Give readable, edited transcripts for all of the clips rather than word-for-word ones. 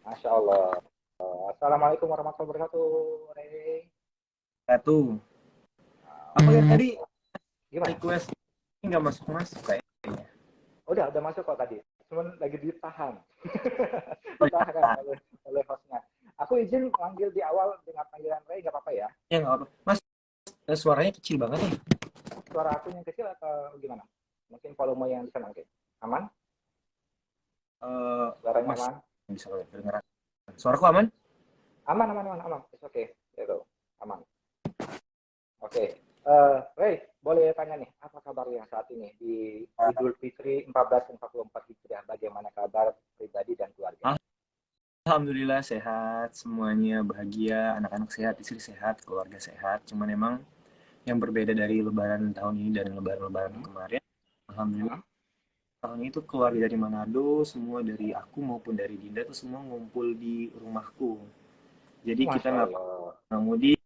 Masya Allah. Assalamualaikum warahmatullahi wabarakatuh, Rey. Satu. Aku lihat Oke, tadi gimana? request ini nggak masuk masuk kayak. Udah masuk kok tadi. Cuman lagi ditahan. Oh, Ditahan ya, oleh hostnya. Aku izin manggil di awal dengan panggilan Rey, nggak apa-apa ya? ya nggak apa. Mas, suaranya kecil banget nih. Suara aku yang kecil atau gimana? Mungkin volume yang bisa mungkin. Aman? Suaranya Mas aman? bisa kedengeran. Suaraku aman? Aman. It's okay. Itu, aman. Oke. Rey, boleh tanya nih, apa kabarnya saat ini di Idul Fitri 1444 Hijriah? Bagaimana kabar pribadi dan keluarga? Alhamdulillah sehat, semuanya bahagia, anak-anak sehat, istri sehat, keluarga sehat. Cuman emang yang berbeda dari Lebaran tahun ini dan Lebaran-Lebaran Hmm? kemarin, Alhamdulillah Hmm? tahun ini tuh keluarga dari Manado, semua dari aku maupun dari Dinda tuh semua ngumpul di rumahku. Jadi kita Masya nggak Allah. mudik,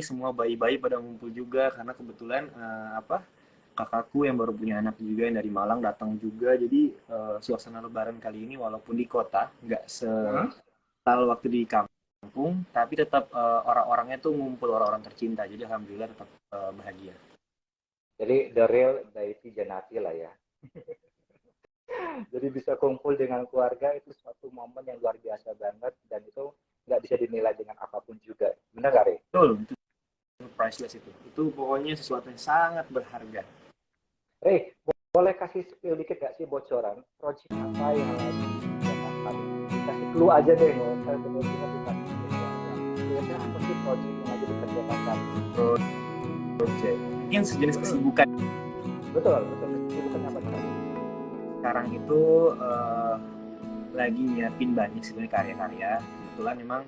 semua bayi-bayi pada ngumpul juga karena kebetulan kakakku yang baru punya anak juga yang dari Malang datang juga. Jadi suasana Lebaran kali ini walaupun di kota nggak Hmm? setal waktu di kampung, tapi tetap orang-orangnya tuh ngumpul orang-orang tercinta. Jadi alhamdulillah tetap bahagia. Jadi the real Daiti Janati lah ya. Jadi bisa kumpul dengan keluarga itu suatu momen yang luar biasa banget dan itu nggak bisa dinilai dengan apapun juga. Benar nggak, Rey? Betul, itu priceless itu. Itu pokoknya sesuatu yang sangat berharga. Rey, boleh kasih spill dikit nggak sih bocoran? Project apa yang lagi dikerjakan? Dikasih clue aja deh, nggak usah benar-benar dikasih sesuatu. Kira-kira apa sih project yang lagi dikerjakan saat ini? Project. Mungkin sejenis Hmm, kesibukan betul. Kesibukannya apa sekarang? sekarang itu lagi nyiapin banyak sebenarnya karya-karya. Kebetulan memang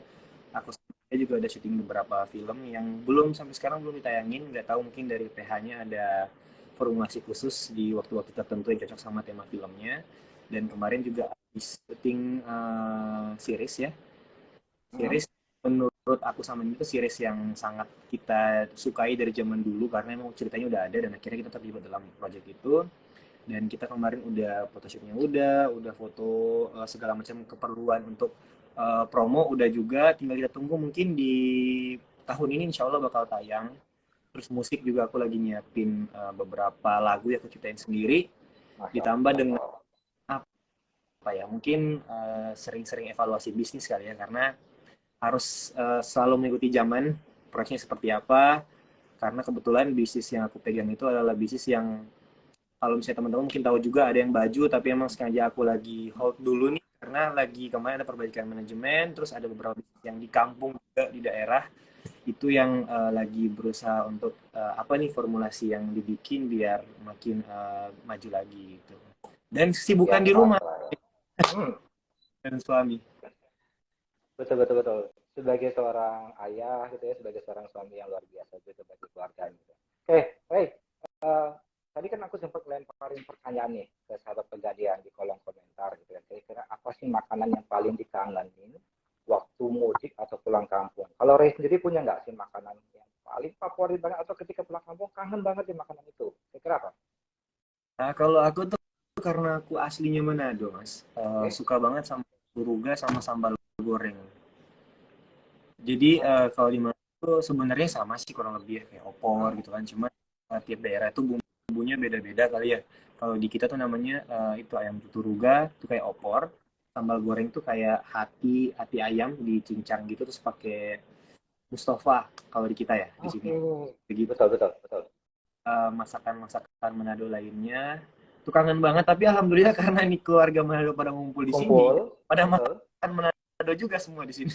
aku sendiri juga ada syuting beberapa film yang belum sampai sekarang belum ditayangin. Nggak tahu mungkin dari PH-nya ada formulasi khusus di waktu-waktu tertentu yang cocok sama tema filmnya. Dan kemarin juga habis syuting series ya. Hmm? Series menurut aku sama ini tuh series yang sangat kita sukai dari zaman dulu karena emang ceritanya udah ada dan akhirnya kita terlibat dalam project itu. Dan kita kemarin udah photoshootnya udah foto segala macam keperluan untuk promo udah juga, tinggal kita tunggu mungkin di tahun ini insya Allah bakal tayang. Terus musik juga aku lagi nyiapin beberapa lagu yang aku ciptain sendiri, Masya ditambah dengan Allah. apa ya, mungkin sering-sering evaluasi bisnis kali ya, karena harus selalu mengikuti zaman, proyeknya seperti apa, karena kebetulan bisnis yang aku pegang itu adalah bisnis yang kalau misalnya teman-teman mungkin tahu juga ada yang baju tapi emang sengaja aku lagi hold dulu nih karena lagi kemarin ada perbaikan manajemen, terus ada beberapa bisnis yang di kampung juga di daerah itu yang lagi berusaha untuk apa nih formulasi yang dibikin biar makin maju lagi gitu, dan kesibukan Biar di rumah masa ya. Hmm, dan suami. betul. Sebagai seorang ayah gitu ya, sebagai seorang suami yang luar biasa juga bagi keluarga gitu. Oke, baik. Eh, tadi kan aku sempat lemparin pertanyaan nih ke sahabat pegadaian di kolom komentar gitu ya. Kira-kira apa sih makanan yang paling dikangenin waktu mudik atau pulang kampung? Kalau Ray sendiri punya nggak sih makanan yang paling favorit banget atau ketika pulang kampung kangen banget di makanan itu? Kira-kira apa? Nah, kalau aku tuh karena aku aslinya Manado mas, Oke. suka banget sama suruga sama sambal goreng. Jadi kalau di Manado tuh sebenarnya sama sih kurang lebih ya, kayak opor Hmm. gitu kan. Cuma tiap daerah itu bumbunya beda-beda kali ya. Kalau di kita tuh namanya itu ayam tuturuga, itu kayak opor. Sambal goreng tuh kayak hati hati ayam dicincang gitu terus pakai Mustafa kalau di kita ya di sini. Oke. Begitu. Betul. Masakan-masakan Manado lainnya tuh kangen banget. Tapi alhamdulillah karena ini keluarga Manado pada ngumpul di sini, Kumpul, pada betul. makan Manado juga semua di sini.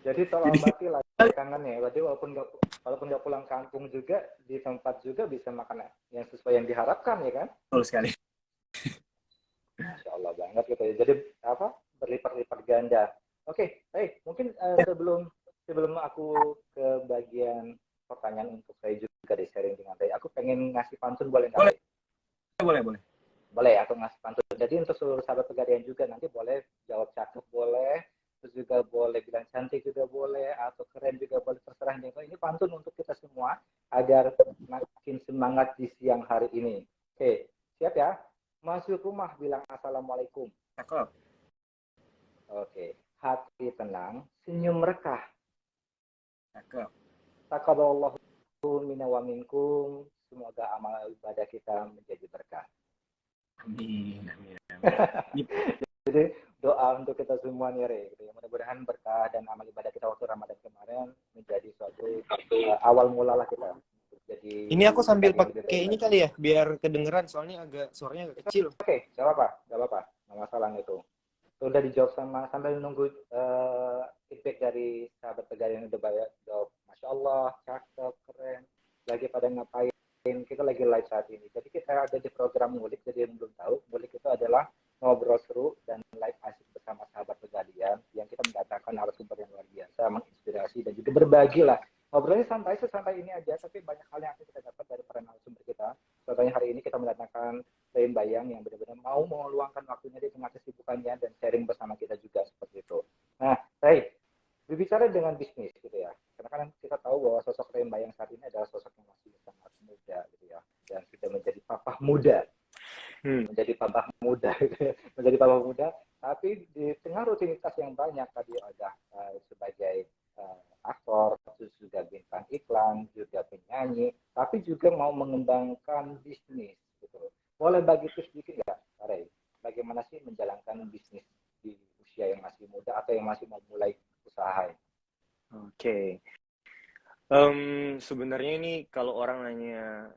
Jadi Jadi terobati lah ya kangennya. Berarti walaupun nggak pulang kampung juga di tempat juga bisa makan yang sesuai yang diharapkan ya kan? betul sekali. Masya Allah banget gitu ya. Jadi apa berlipat-lipat ganda. Oke, baik. Mungkin sebelum aku ke bagian pertanyaan untuk saya juga di sharing dengan saya, aku pengen ngasih pantun boleh nggak, Boleh, Rey? boleh. Boleh aku ngasih pantun. Jadi untuk seluruh sahabat pegadaian juga nanti boleh jawab cakep boleh, terus juga boleh bilang cantik juga boleh, atau keren juga boleh, terserah nih. Ini pantun untuk kita semua agar makin semangat di siang hari ini. Oke, siap ya? Masuk rumah bilang assalamualaikum. cakep. Oke. hati tenang, senyum rekah. Cakep. Taqabbalallahu minna wa minkum. Semoga amal ibadah kita menjadi berkah. Amin, amin, amin. Jadi doa untuk kita semua nih, Re, gitu ya. Mudah-mudahan berkah dan amal ibadah kita waktu Ramadan kemarin menjadi suatu awal mula lah kita. Jadi Ini aku sambil yang lebih baik pakai ini lagi. kali ya, biar kedengeran soalnya suaranya agak kecil. Oke, nggak apa-apa, nggak masalah itu. Udah dijawab sama sambil nunggu feedback dari sahabat pegadaian yang udah banyak jawab. Masya Allah, cakep, keren. Lagi pada ngapain? Kita lagi live saat ini. Jadi kita ada di program Ngulik. Jadi yang belum tahu, Ngulik itu adalah ngobrol seru dan live asik bersama sahabat pegadaian yang kita mendatangkan narasumber yang luar biasa, menginspirasi dan juga berbagi lah. Ngobrolnya santai, sesantai ini aja, tapi banyak hal yang akan kita dapat dari para narasumber kita. Contohnya hari ini kita mendatangkan Rein Bayang yang benar-benar mau meluangkan waktunya di tengah kesibukannya dan sharing bersama kita juga seperti itu. Nah, Ray, berbicara dengan bisnis gitu ya, karena kan kita tahu bahwa sosok Rein Bayang saat ini adalah sosok yang masih sangat muda gitu ya, dan sudah menjadi papa muda, menjadi papa muda, tapi di tengah rutinitas yang banyak tadi ada sebagai aktor, terus juga bintang iklan, juga penyanyi, tapi juga mau mengembangkan bisnis gitu. Boleh bagi tips sedikit nggak, Ray? Bagaimana sih menjalankan bisnis di usia yang masih muda atau yang masih mau mulai usaha? Oke. Sebenarnya ini kalau orang nanya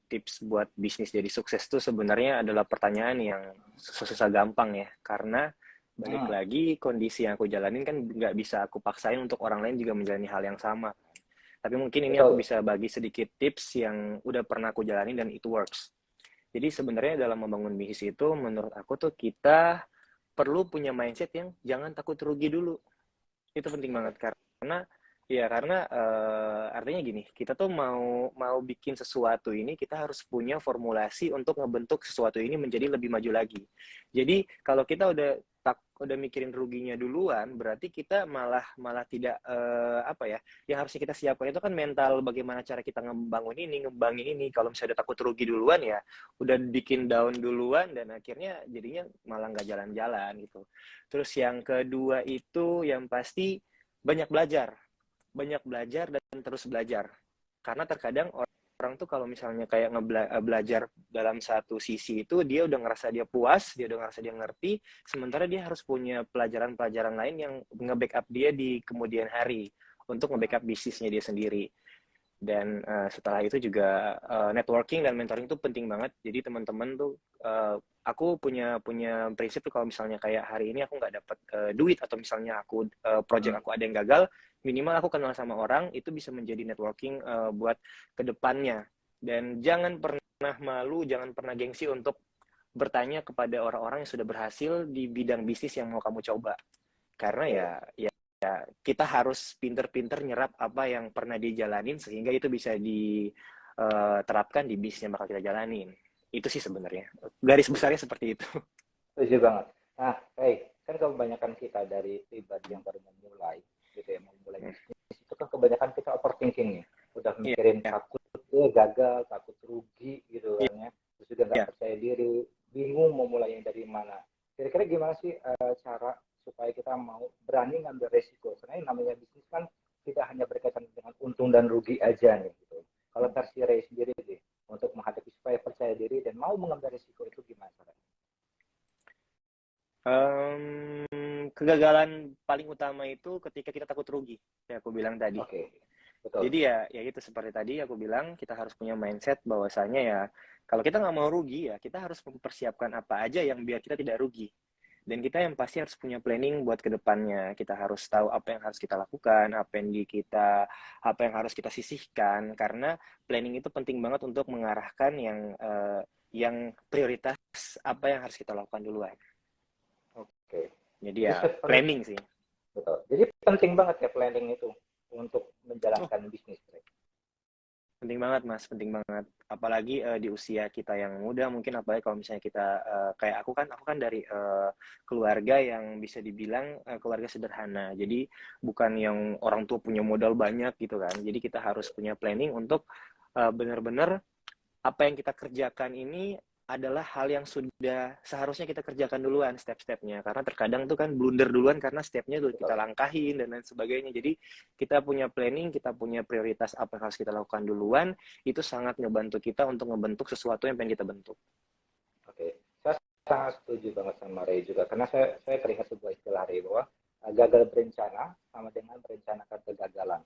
tips buat bisnis jadi sukses tuh sebenarnya adalah pertanyaan yang susah gampang ya, karena balik lagi kondisi yang aku jalanin kan nggak bisa aku paksain untuk orang lain juga menjalani hal yang sama. Tapi mungkin ini aku Betul. bisa bagi sedikit tips yang udah pernah aku jalanin dan it works. Jadi sebenarnya dalam membangun bisnis itu menurut aku tuh kita perlu punya mindset yang jangan takut rugi dulu. Itu penting banget karena artinya gini, kita tuh mau bikin sesuatu ini kita harus punya formulasi untuk ngebentuk sesuatu ini menjadi lebih maju lagi. Jadi kalau kita udah mikirin ruginya duluan, berarti kita malah tidak apa ya? Yang harusnya kita siapkan itu kan mental bagaimana cara kita ngembangin ini. Kalau misalnya udah takut rugi duluan ya, udah bikin down duluan dan akhirnya jadinya malah nggak jalan-jalan gitu. Terus yang kedua itu yang pasti banyak belajar dan terus belajar. Karena terkadang orang tuh kalau misalnya kayak belajar dalam satu sisi itu dia udah ngerasa dia puas, dia udah ngerasa dia ngerti, sementara dia harus punya pelajaran-pelajaran lain yang nge-backup dia di kemudian hari untuk nge-backup bisnisnya dia sendiri. Dan setelah itu juga networking dan mentoring itu penting banget. Jadi teman-teman tuh aku punya prinsip tuh kalau misalnya kayak hari ini aku nggak dapat duit atau misalnya aku project aku ada yang gagal, minimal aku kenal sama orang itu bisa menjadi networking buat kedepannya. Dan jangan pernah malu, jangan pernah gengsi untuk bertanya kepada orang-orang yang sudah berhasil di bidang bisnis yang mau kamu coba. Karena ya kita harus pinter-pinter nyerap apa yang pernah dijalanin sehingga itu bisa diterapkan di bisnis yang bakal kita jalanin. Itu sih sebenarnya. Garis besarnya seperti itu. Setuju banget. Nah, kan kebanyakan kita dari pribadi yang baru memulai, gitu ya, memulai bisnis itu kan kebanyakan kita overthinking nih, udah Iya, mikirin iya, takut gagal, takut rugi gitu kan ya, terus juga nggak iya. percaya diri, bingung mau mulai dari mana. Kira-kira gimana sih cara supaya kita mau berani ngambil resiko? Karena yang namanya bisnis kan tidak hanya berkaitan dengan untung dan rugi aja nih, gitu. Kalau versi Ray sendiri sih, untuk menghadapi supaya percaya diri dan mau mengambil resiko itu gimana caranya? Kegagalan paling utama itu ketika kita takut rugi, yang aku bilang tadi. Oke, betul. Jadi ya itu seperti tadi aku bilang, kita harus punya mindset bahwasanya ya kalau kita nggak mau rugi ya kita harus mempersiapkan apa aja yang biar kita tidak rugi. Dan kita yang pasti harus punya planning buat kedepannya. Kita harus tahu apa yang harus kita lakukan, apa yang harus kita sisihkan. Karena planning itu penting banget untuk mengarahkan yang prioritas apa yang harus kita lakukan duluan. Oke. Jadi Jadi ya planning sih. betul. Jadi penting banget ya planning itu untuk Oh, menjalankan bisnis. penting banget Mas, penting banget. Apalagi di usia kita yang muda, mungkin apalagi kalau misalnya kita kayak aku kan dari keluarga yang bisa dibilang keluarga sederhana. Jadi bukan yang orang tua punya modal banyak gitu kan. Jadi kita harus punya planning untuk benar-benar apa yang kita kerjakan ini adalah hal yang sudah seharusnya kita kerjakan duluan step-stepnya, karena terkadang tuh kan blunder duluan karena stepnya udah kita langkahin dan lain sebagainya. Jadi kita punya planning, kita punya prioritas apa yang harus kita lakukan duluan, itu sangat ngebantu kita untuk ngebentuk sesuatu yang pengen kita bentuk. Oke, saya sangat setuju banget sama Ray juga, karena saya teringat sebuah istilah Ray bahwa gagal berencana sama dengan merencanakan kegagalan.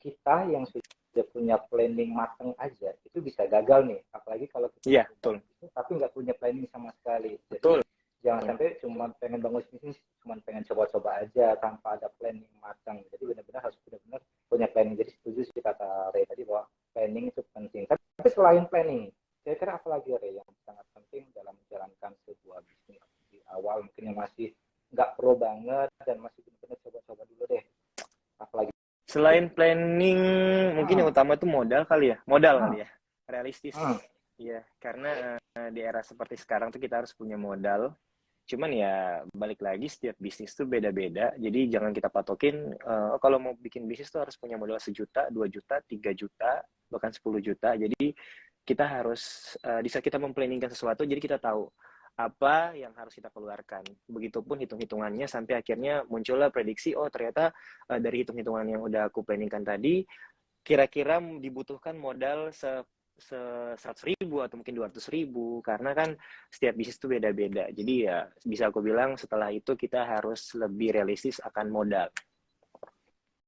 Kita yang sudah punya planning matang aja itu bisa gagal nih, apalagi kalau kita Iya, betul. itu tapi nggak punya planning sama sekali. Jadi Betul. jangan sampai cuma pengen bangun bisnis, cuma pengen coba-coba aja tanpa ada planning matang. Jadi benar-benar harus benar-benar punya planning. Jadi setuju sih kata Ray tadi bahwa planning itu penting. Tapi selain planning, saya kira apalagi Ray yang sangat penting dalam menjalankan sebuah bisnis di awal mungkin yang masih nggak pro banget dan masih benar-benar coba-coba dulu deh. Apalagi Selain planning, mungkin yang utama itu modal kali ya, realistis. Iya, karena di era seperti sekarang tuh kita harus punya modal. Cuman ya balik lagi setiap bisnis tuh beda-beda. Jadi jangan kita patokin kalau mau bikin bisnis tuh harus punya modal 1 juta, 2 juta, 3 juta, bahkan 10 juta. Jadi kita harus di saat kita memplanningkan sesuatu, jadi kita tahu apa yang harus kita keluarkan. Begitupun hitung-hitungannya sampai akhirnya muncullah prediksi, oh ternyata dari hitung-hitungan yang udah aku planningkan tadi, kira-kira dibutuhkan modal 100.000 atau mungkin 200.000, karena kan setiap bisnis itu beda-beda. Jadi ya bisa aku bilang setelah itu kita harus lebih realistis akan modal.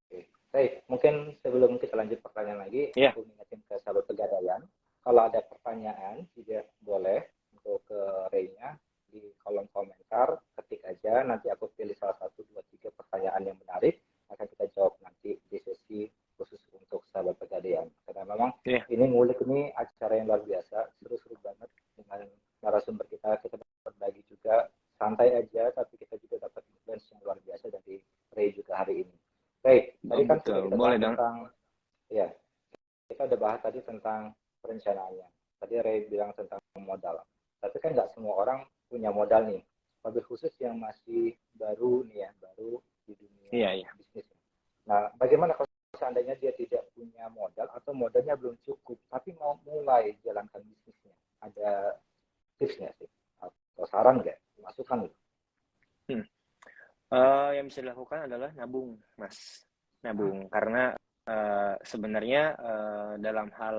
Oke. Baik, mungkin sebelum kita lanjut pertanyaan lagi, Aku ingetin ke sahabat Pegadaian, kalau ada pertanyaan tidak boleh untuk ke Ray-nya di kolom komentar, ketik aja, nanti aku pilih salah 1, 2, 3 pertanyaan yang menarik, akan kita jawab nanti di sesi khusus untuk sahabat Pegadaian. Karena memang ini ngulik ini acara yang luar biasa, seru-seru banget dengan narasumber kita berbagi juga, santai aja, tapi kita juga dapat influence yang luar biasa dari Ray juga hari ini. Baik, tadi kan sudah kita bahas tentang, ya, kita udah bahas tadi tentang perencanaannya. Tadi Ray bilang tentang modal. Tapi kan nggak semua orang punya modal nih. Lebih khusus yang masih baru nih ya, baru di dunia bisnis. Nah, bagaimana kalau seandainya dia tidak punya modal atau modalnya belum cukup, tapi mau mulai jalankan bisnisnya? Ada tipsnya sih? Atau saran nggak? Masukan gitu? Yang bisa dilakukan adalah nabung, Mas. Nabung, karena sebenarnya dalam hal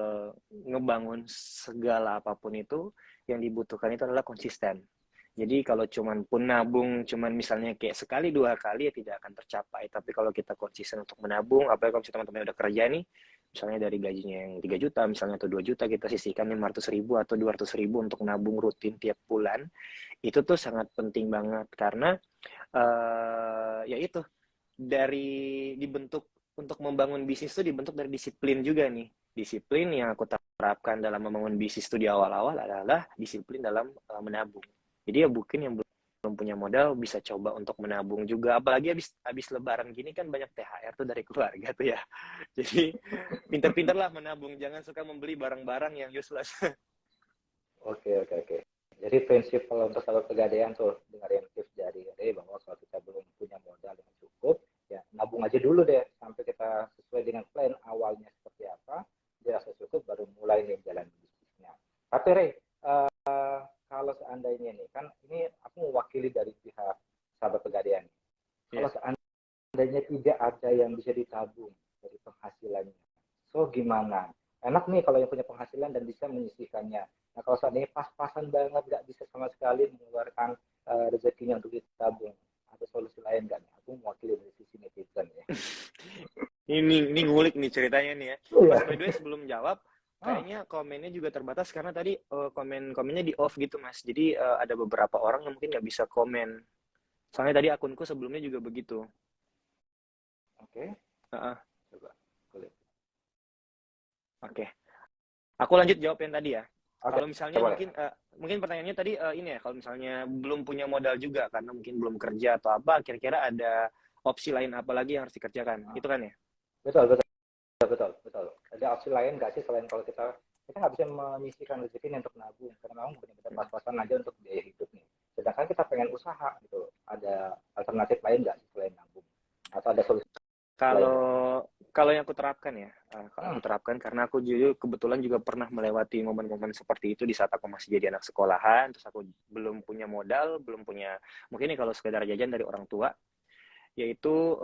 ngebangun segala apapun itu, yang dibutuhkan itu adalah konsisten. Jadi kalau cuman pun nabung, cuman misalnya kayak sekali 2 kali ya tidak akan tercapai. Tapi kalau kita konsisten untuk menabung, apalagi kalau teman-teman udah kerja nih, misalnya dari gajinya yang 3 juta misalnya atau 2 juta, kita sisihkan 500.000 atau 200.000 untuk nabung rutin tiap bulan, itu tuh sangat penting banget karena ya itu dibentuk untuk membangun bisnis itu dibentuk dari disiplin juga nih. Disiplin yang aku terapkan dalam membangun bisnis itu di awal-awal adalah disiplin dalam menabung. Jadi ya mungkin yang belum punya modal bisa coba untuk menabung juga. Apalagi habis lebaran gini kan banyak THR tuh dari keluarga tuh ya. Jadi pintar-pintar lah menabung, jangan suka membeli barang-barang yang useless. Oke. Jadi prinsip kalau untuk sahabat Pegadaian tuh dengerin tips dari Ray bahwa kalau kita belum punya modal yang cukup, ya nabung aja dulu deh sampai kita sesuai dengan plan awalnya seperti apa, dirasa cukup baru mulai nih jalan bisnisnya. Tapi Ray, kalau seandainya nih kan ini aku mewakili dari pihak sahabat Pegadaian. Kalau seandainya tidak ada yang bisa ditabung dari penghasilannya, so gimana? Enak nih kalau yang punya penghasilan dan bisa menyisihkannya. Nah kalau seandainya pas-pasan banget nggak bisa sama sekali mengeluarkan rezekinya untuk ditabung, ada solusi lain nggak nih? Aku mewakili dari sisi netizen ya. Ini ngulik nih ceritanya nih ya. Mas, by the way sebelum jawab, kayaknya komennya juga terbatas karena tadi komennya di off gitu Mas. Jadi ada beberapa orang yang mungkin nggak bisa komen. Soalnya tadi akunku sebelumnya juga begitu. Oke. Coba. Oke. Aku lanjut jawab yang tadi ya. Kalau misalnya boleh. mungkin pertanyaannya tadi ini ya, kalau misalnya belum punya modal juga karena mungkin belum kerja atau apa, kira-kira ada opsi lain apa lagi yang harus dikerjakan? Itu kan ya? Betul. Ada opsi lain nggak sih selain kalau kita nggak bisa menyisihkan rezeki untuk nabung karena memang benar-benar pas-pasan aja untuk biaya hidup nih. Sedangkan kita pengen usaha gitu, ada alternatif lain nggak sih selain nabung? Atau ada solusi? Kalau yang aku terapkan ya, kalau aku terapkan karena aku juga kebetulan juga pernah melewati momen-momen seperti itu di saat aku masih jadi anak sekolahan, terus aku belum punya modal, belum punya, mungkin ini kalau sekedar jajan dari orang tua, yaitu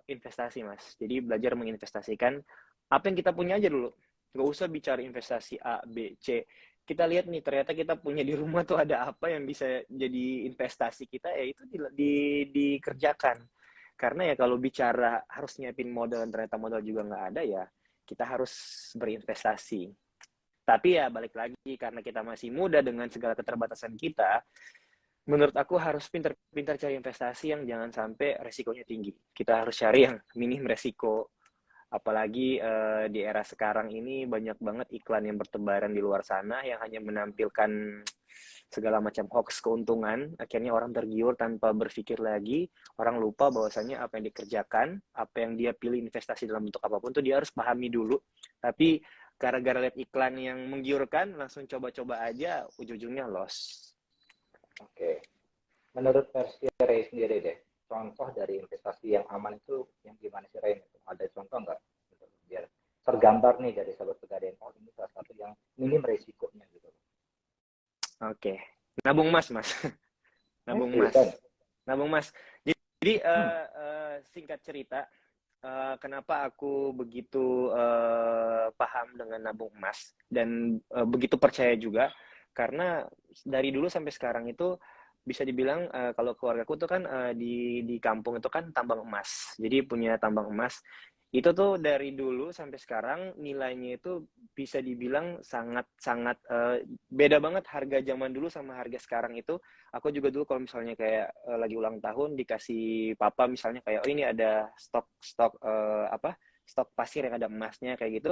investasi, Mas. Jadi belajar menginvestasikan apa yang kita punya aja dulu. Nggak usah bicara investasi A, B, C. Kita lihat nih, ternyata kita punya di rumah tuh ada apa yang bisa jadi investasi kita, ya itu dikerjakan. Karena ya kalau bicara harus nyiapin modal dan ternyata modal juga nggak ada, ya kita harus berinvestasi. Tapi ya balik lagi, karena kita masih muda dengan segala keterbatasan kita, menurut aku harus pintar-pintar cari investasi yang jangan sampai resikonya tinggi. Kita harus cari yang minim resiko. Apalagi di era sekarang ini banyak banget iklan yang bertebaran di luar sana yang hanya menampilkan segala macam hoax keuntungan. Akhirnya orang tergiur tanpa berpikir lagi. Orang lupa bahwasanya apa yang dikerjakan, apa yang dia pilih investasi dalam bentuk apapun tuh dia harus pahami dulu. Tapi gara-gara lihat iklan yang menggiurkan, langsung coba-coba aja, ujung-ujungnya loss. Oke. Menurut versi Ray sendiri deh, contoh dari investasi yang aman itu yang gimana sih Ray? Ada contoh nggak? Biar tergambar nih dari sahabat pegadaian, oh ini salah satu yang minim resikonya gitu. Oke. Nabung emas, Mas. Nabung emas. Seriusan? Nabung emas. Jadi singkat cerita, kenapa aku begitu paham dengan nabung emas dan begitu percaya juga, karena dari dulu sampai sekarang itu bisa dibilang kalau keluargaku tuh kan di kampung itu kan tambang emas. Jadi punya tambang emas. Itu tuh dari dulu sampai sekarang nilainya itu bisa dibilang sangat-sangat beda banget harga zaman dulu sama harga sekarang itu. Aku juga dulu kalau misalnya kayak lagi ulang tahun dikasih papa misalnya kayak oh ini ada stok stok pasir yang ada emasnya kayak gitu.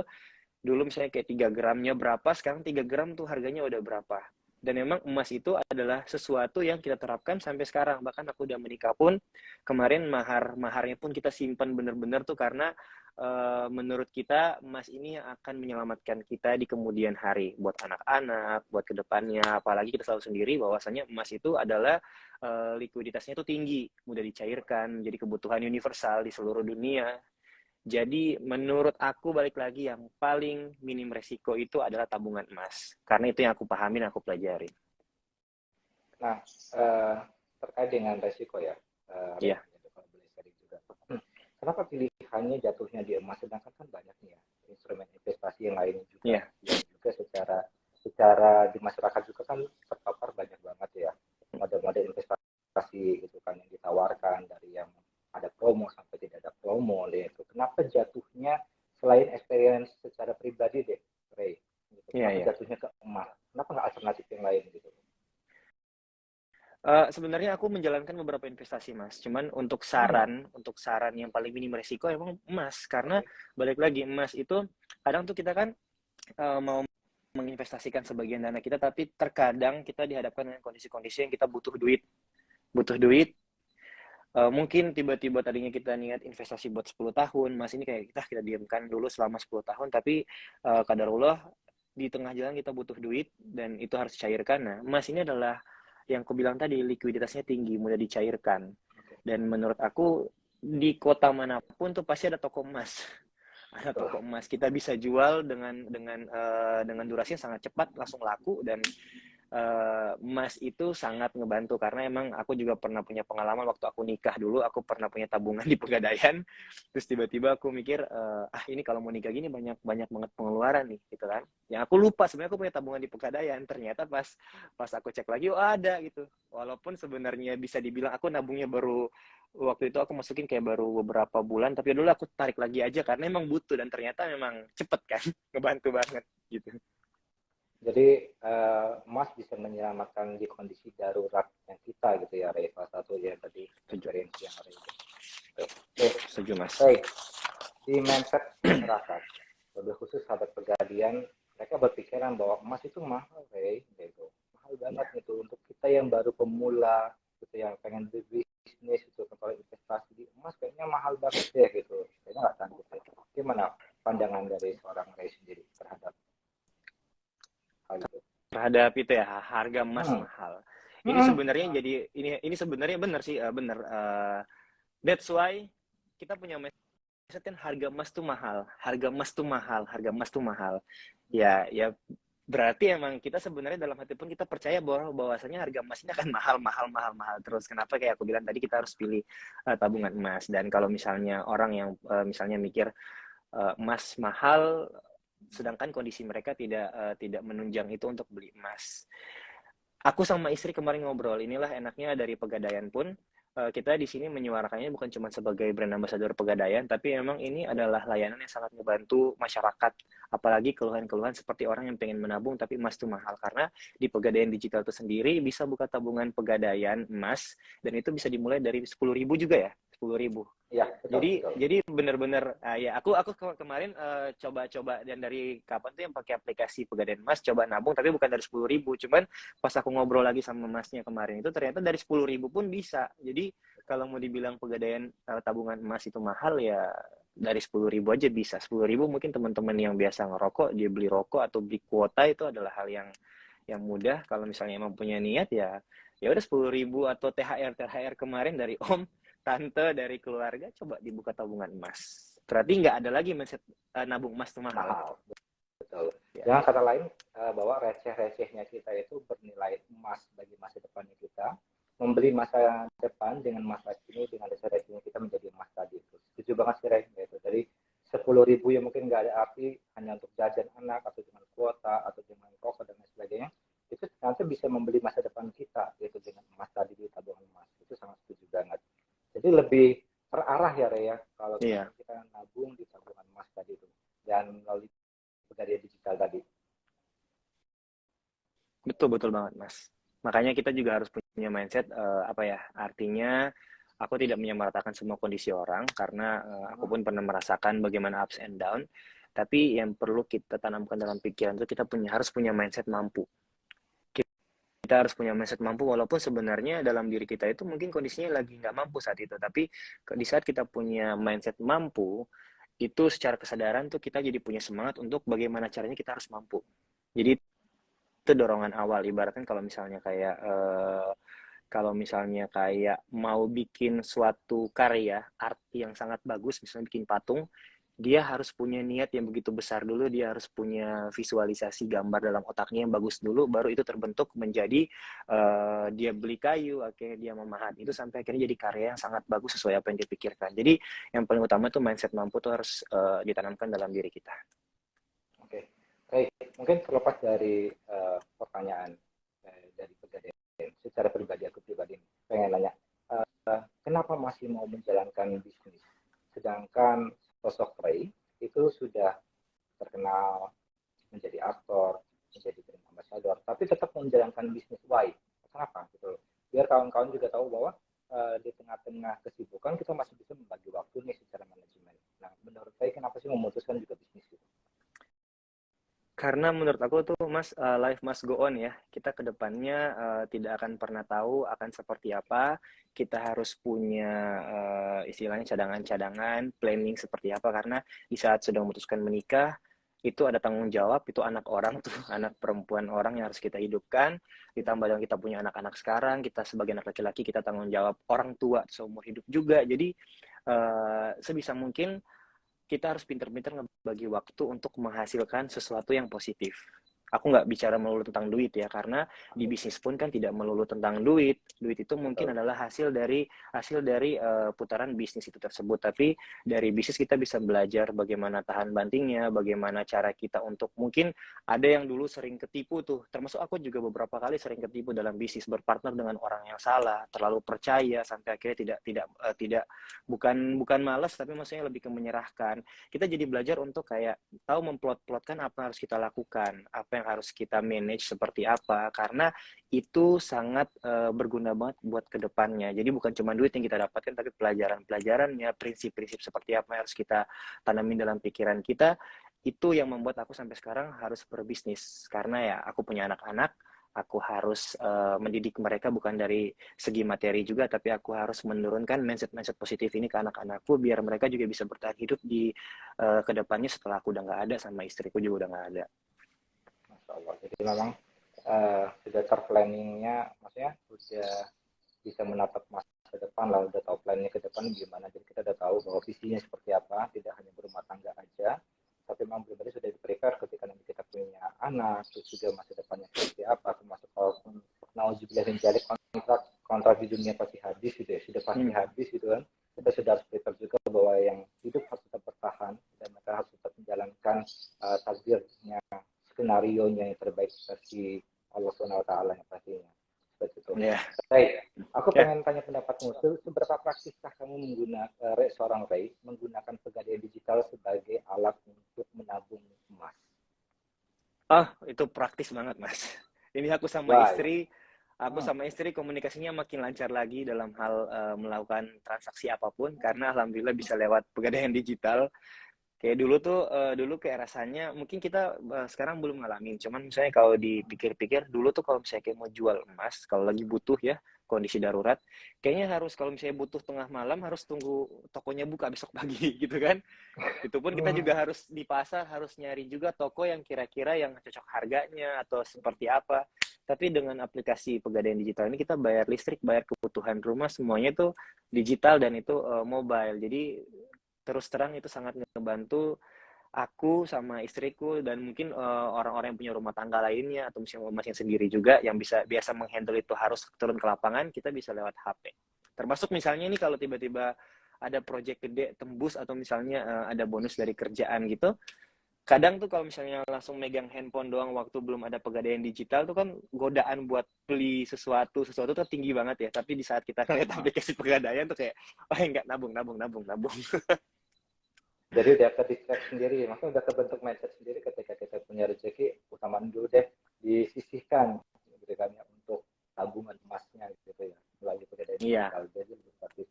Dulu misalnya kayak 3 gramnya berapa, sekarang 3 gram tuh harganya udah berapa. Dan memang emas itu adalah sesuatu yang kita terapkan sampai sekarang. Bahkan aku udah menikah pun, kemarin maharnya pun kita simpan bener-bener tuh karena menurut kita emas ini yang akan menyelamatkan kita di kemudian hari. Buat anak-anak, buat kedepannya. Apalagi kita selalu sendiri bahwasanya emas itu adalah likuiditasnya itu tinggi, mudah dicairkan, jadi kebutuhan universal di seluruh dunia. Jadi menurut aku balik lagi yang paling minim resiko itu adalah tabungan emas. Karena itu yang aku pahamin, aku pelajarin. Nah, terkait dengan resiko ya, Iya. kalau boleh sharing juga. Kenapa pilihannya jatuhnya di emas, sedangkan kan banyak nih ya instrumen investasi yang lain juga, Iya. yang juga secara di masyarakat juga kan terpapar banyak banget ya model-model investasi gitu kan yang ditawarkan dari yang ada promo sampai tidak ada promo deh itu. Kenapa jatuhnya selain experience secara pribadi deh, Ray? Gitu. Kenapa Iya. jatuhnya ke emas? Kenapa nggak alternatif yang lain gitu? Sebenarnya aku menjalankan beberapa investasi, Mas. Cuman untuk saran yang paling minim resiko emang emas. Karena balik lagi emas itu kadang tuh kita kan mau menginvestasikan sebagian dana kita, tapi terkadang kita dihadapkan dengan kondisi-kondisi yang kita butuh duit. Mungkin tiba-tiba tadinya kita niat investasi buat 10 tahun, Mas ini kayak kita diamkan dulu selama 10 tahun, tapi qadarullah di tengah jalan kita butuh duit dan itu harus dicairkan. Nah, emas ini adalah yang aku bilang tadi, likuiditasnya tinggi, mudah dicairkan. Dan menurut aku di kota manapun tuh pasti ada toko emas. Ada toko emas, kita bisa jual dengan durasi yang sangat cepat, langsung laku. Dan emas itu sangat ngebantu karena emang aku juga pernah punya pengalaman waktu aku nikah dulu, aku pernah punya tabungan di Pegadaian, terus tiba-tiba aku mikir ini kalau mau nikah gini banyak banget pengeluaran nih gitu kan. Yang aku lupa sebenarnya aku punya tabungan di Pegadaian, ternyata pas aku cek lagi ada gitu. Walaupun sebenarnya bisa dibilang aku nabungnya baru waktu itu aku masukin kayak baru beberapa bulan, tapi dulu aku tarik lagi aja karena emang butuh dan ternyata memang cepet kan, ngebantu banget gitu. Jadi emas bisa menyelamatkan di kondisi darurat yang kita gitu ya, Ray. Salah satu ya tadi experience yang Ray. Oke, setuju Mas. Ray, di mindset masyarakat, lebih khusus sahabat Pegadaian, mereka berpikiran bahwa emas itu mahal, Ray, gitu. Mahal banget gitu untuk kita yang baru pemula, gitu yang pengen bisnis itu kalau investasi di emas kayaknya mahal banget deh gitu. Kayaknya nggak sanggup deh. Gimana pandangan dari seorang Ray sendiri terhadap hal itu? Terhadap itu ya harga emas mahal. Ini sebenarnya ini sebenarnya benar sih benar. That's why kita punya kan harga emas tuh mahal, harga emas tuh mahal, harga emas tuh mahal. Ya, ya berarti emang kita sebenarnya dalam hati pun kita percaya bahwasanya harga emas ini akan mahal, mahal, mahal, mahal terus. Kenapa? Kayak aku bilang tadi kita harus pilih tabungan emas. Dan kalau misalnya orang yang misalnya mikir emas mahal, sedangkan kondisi mereka tidak menunjang itu untuk beli emas. Aku sama istri kemarin ngobrol, inilah enaknya dari Pegadaian pun kita di sini menyuarakannya bukan cuma sebagai brand ambassador Pegadaian, tapi memang ini adalah layanan yang sangat membantu masyarakat, apalagi keluhan-keluhan seperti orang yang pengen menabung tapi emas itu mahal. Karena di Pegadaian Digital itu sendiri bisa buka tabungan Pegadaian emas, dan itu bisa dimulai dari 10.000 juga ya, 10.000. Iya, betul, Jadi betul. jadi benar-benar ya aku kemarin coba-coba, dan dari kapan tuh yang pakai aplikasi Pegadaian Emas coba nabung, tapi bukan dari 10.000. Cuman pas aku ngobrol lagi sama masnya kemarin itu ternyata dari 10.000 pun bisa. Jadi kalau mau dibilang Pegadaian tabungan emas itu mahal, ya dari 10.000 aja bisa. 10.000 mungkin teman-teman yang biasa ngerokok, dia beli rokok atau beli kuota itu adalah hal yang mudah. Kalau misalnya emang punya niat, ya udah 10.000 atau THR kemarin dari Om, tante, dari keluarga, coba dibuka tabungan emas. Berarti nggak ada lagi mindset nabung emas itu mahal. Mahal, betul. Ya. Dengan kata lain, bahwa receh-recehnya kita itu bernilai emas bagi masa depannya kita. Membeli masa depan dengan masa kini, dengan receh-recehnya kita menjadi emas tadi itu. Setuju banget sih, Rey. Gitu. Jadi 10.000 yang mungkin nggak ada arti hanya untuk jajan anak atau dengan kuota atau dengan rokok dan lain sebagainya, itu nanti bisa membeli masa depan kita yaitu dengan emas tadi di tabungan emas. Itu sangat setuju banget. Jadi lebih terarah ya, Rey, ya, kalau kita nabung di tabungan emas tadi itu dan melalui Pegadaian Digital tadi. Betul banget, Mas. Makanya kita juga harus punya mindset artinya aku tidak menyamaratakan semua kondisi orang, karena aku pun pernah merasakan bagaimana ups and down. Tapi yang perlu kita tanamkan dalam pikiran itu kita harus punya mindset mampu. Kita harus punya mindset mampu, walaupun sebenarnya dalam diri kita itu mungkin kondisinya lagi nggak mampu saat itu, tapi di saat kita punya mindset mampu, itu secara kesadaran tuh kita jadi punya semangat untuk bagaimana caranya kita harus mampu. Jadi itu dorongan awal. Ibaratkan kalau misalnya kayak mau bikin suatu karya art yang sangat bagus, misalnya bikin patung, dia harus punya niat yang begitu besar dulu, dia harus punya visualisasi gambar dalam otaknya yang bagus dulu, baru itu terbentuk menjadi dia beli kayu, akhirnya dia memahat, itu sampai akhirnya jadi karya yang sangat bagus sesuai apa yang dia pikirkan. Jadi yang paling utama itu mindset mampu itu harus ditanamkan dalam diri kita. Oke, baik. Mungkin terlepas dari pertanyaan dari Pegadaian, secara pribadi aku pribadi pengen nanya, kenapa masih mau menjalankan bisnis? Sedangkan sosok Ray itu sudah terkenal menjadi aktor, menjadi brand ambassador, tapi tetap menjalankan bisnis. Why? Kenapa? Gitu. Biar kawan-kawan juga tahu bahwa di tengah-tengah kesibukan kita masih bisa membagi waktu nih secara manajemen. Nah, menurut saya kenapa sih memutuskan juga bisnis gitu? Karena menurut aku tuh, Mas, life must go on ya. Kita ke depannya tidak akan pernah tahu akan seperti apa. Kita harus punya istilahnya cadangan-cadangan, planning seperti apa. Karena di saat sudah memutuskan menikah, itu ada tanggung jawab, itu anak orang tuh, anak perempuan orang yang harus kita hidupkan. Ditambah dengan kita punya anak-anak sekarang, kita sebagai anak laki-laki, kita tanggung jawab orang tua seumur hidup juga. Jadi sebisa mungkin kita harus pintar-pintar ngebagi waktu untuk menghasilkan sesuatu yang positif. Aku nggak bicara melulu tentang duit ya, karena di bisnis pun kan tidak melulu tentang duit. Duit itu mungkin adalah hasil dari putaran bisnis itu tersebut. Tapi dari bisnis kita bisa belajar bagaimana tahan bantingnya, bagaimana cara kita untuk, mungkin ada yang dulu sering ketipu tuh, termasuk aku juga beberapa kali sering ketipu dalam bisnis, berpartner dengan orang yang salah, terlalu percaya sampai akhirnya tidak bukan malas, tapi maksudnya lebih ke menyerahkan. Kita jadi belajar untuk kayak tahu memplot-plotkan apa yang harus kita lakukan, apa yang harus kita manage seperti apa, karena itu sangat berguna banget buat kedepannya. Jadi bukan cuma duit yang kita dapatkan, tapi pelajaran-pelajarannya, prinsip-prinsip seperti apa yang harus kita tanamin dalam pikiran kita, itu yang membuat aku sampai sekarang harus berbisnis. Karena ya aku punya anak-anak, aku harus mendidik mereka bukan dari segi materi juga, tapi aku harus menurunkan mindset positif ini ke anak-anakku, biar mereka juga bisa bertahan hidup di kedepannya setelah aku udah nggak ada, sama istriku juga udah nggak ada. Masya Allah. Jadi memang sudah terplanningnya, maksudnya sudah bisa menatap masa masa depan lah, udah tahu plannya ke depan gimana. Jadi kita udah tahu bahwa visinya seperti apa, tidak hanya berumah tangga aja, tapi memang benar-benar sudah di-prepare ketika nanti kita punya anak, terus juga masa depannya seperti apa, termasuk kalaupun nauzubillah min dzalik kontrak di dunia pasti habis gitu ya, sudah pasti habis gitu kan. Kita sudah harus prepare juga bahwa yang hidup harus tetap bertahan dan mereka harus tetap menjalankan takdirnya, skenario-nya yang terbaik versi Allah SWT yang pastinya. Seperti itu. Baik, aku pengen tanya pendapatmu. Seberapa praksiskah kamu menggunakan seorang Ray menggunakan pegadaian digital sebagai alat untuk menabung emas? Itu praktis banget, Mas. Ini aku sama istri komunikasinya makin lancar lagi dalam hal melakukan transaksi apapun karena alhamdulillah bisa lewat pegadaian digital. Kayak dulu kayak rasanya mungkin kita sekarang belum ngalamin, cuman misalnya kalau dipikir-pikir dulu tuh kalau misalnya kayak mau jual emas, kalau lagi butuh ya kondisi darurat, kayaknya harus kalau misalnya butuh tengah malam harus tunggu tokonya buka besok pagi gitu kan. Itu pun kita juga harus di pasar harus nyari juga toko yang kira-kira yang cocok harganya atau seperti apa. Tapi dengan aplikasi pegadaian digital ini kita bayar listrik, bayar kebutuhan rumah semuanya tuh digital dan itu mobile. Jadi terus terang itu sangat ngebantu aku sama istriku dan mungkin orang-orang yang punya rumah tangga lainnya atau misalnya masing sendiri juga yang biasa menghandle itu harus turun ke lapangan, kita bisa lewat HP. Termasuk misalnya ini kalau tiba-tiba ada project gede tembus atau misalnya ada bonus dari kerjaan gitu, kadang tuh kalau misalnya langsung megang handphone doang waktu belum ada pegadaian digital tuh kan godaan buat beli sesuatu tuh tinggi banget ya. Tapi di saat kita ngeliat aplikasi pegadaian tuh kayak enggak, nabung. Jadi udah ke-distract sendiri, maksudnya udah kebentuk mindset sendiri ketika kita punya rezeki, utamain dulu deh disisihkan gitu kan ya untuk tabungan emasnya gitu ya melalui pegadaian digital. Jadi lebih praktis.